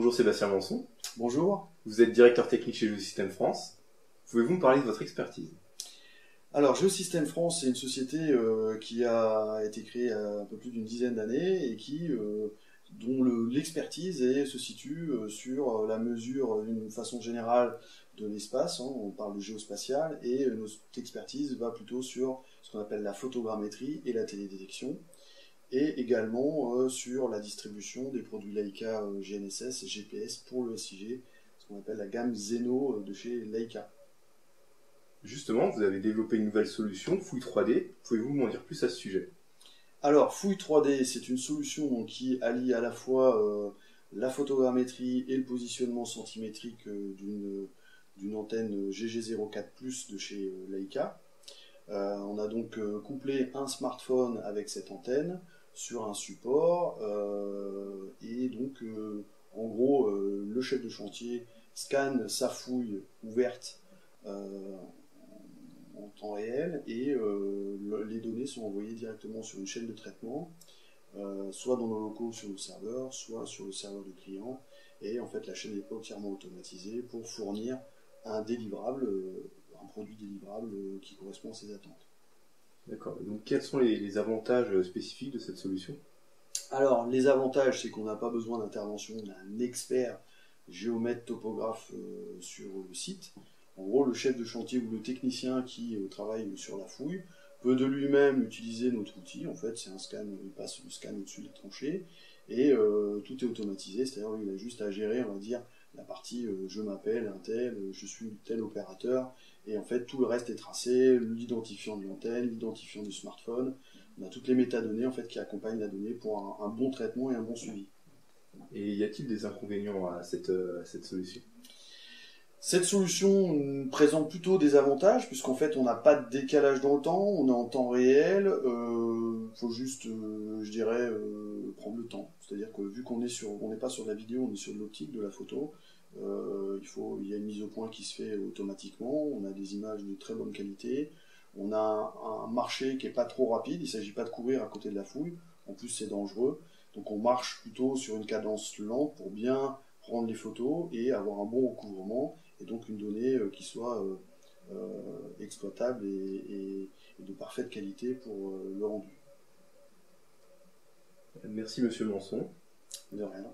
Bonjour Sébastien Manson, Bonjour. vous êtes directeur technique chez Geosystem France. Pouvez-vous me parler de votre expertise? Alors, Geosystem France, c'est une société qui a été créée il y a un peu plus d'une dizaine d'années et dont l'expertise se situe sur la mesure d'une façon générale de l'espace, hein, on parle de géospatial, et notre expertise va plutôt sur ce qu'on appelle la photogrammétrie et la télédétection, et également sur la distribution des produits Leica GNSS et GPS pour le SIG, ce qu'on appelle la gamme Xeno de chez Leica. Justement, vous avez développé une nouvelle solution, Fouille 3D. Pouvez-vous m'en dire plus à ce sujet? Alors, Fouille 3D, c'est une solution qui allie à la fois la photogrammétrie et le positionnement centimétrique d'une antenne GG04+ de chez Leica. On a donc couplé un smartphone avec cette antenne sur un support et donc en gros le chef de chantier scanne sa fouille ouverte en temps réel et les données sont envoyées directement sur une chaîne de traitement, soit dans nos locaux sur le serveur, soit sur le serveur du client, et en fait la chaîne est entièrement automatisée pour fournir un délivrable, un produit délivrable qui correspond à ses attentes. D'accord. Donc quels sont les avantages spécifiques de cette solution? Alors les avantages, c'est qu'on n'a pas besoin d'intervention d'un expert géomètre topographe sur le site. En gros, le chef de chantier ou le technicien qui travaille sur la fouille peut de lui-même utiliser notre outil. En fait, c'est un scan, il passe le scan au-dessus des tranchées et tout est automatisé. C'est-à-dire il a juste à gérer, on va dire, la partie je m'appelle un tel, je suis tel opérateur, et en fait tout le reste est tracé, l'identifiant de l'antenne, l'identifiant du smartphone. On a toutes les métadonnées en fait qui accompagnent la donnée pour un bon traitement et un bon suivi. Et y a-t-il des inconvénients à cette solution? Cette solution présente plutôt des avantages, puisqu'en fait on n'a pas de décalage dans le temps, on est en temps réel, faut juste, je dirais, prendre le temps. C'est-à-dire que vu qu'on n'est pas sur de la vidéo, on est sur de l'optique, de la photo, il y a une mise au point qui se fait automatiquement, on a des images de très bonne qualité, on a un marché qui est pas trop rapide, il ne s'agit pas de courir à côté de la fouille, en plus c'est dangereux, donc on marche plutôt sur une cadence lente pour bien prendre les photos et avoir un bon recouvrement, et donc une donnée qui soit exploitable et de parfaite qualité pour le rendu. Merci Monsieur Manson. De rien.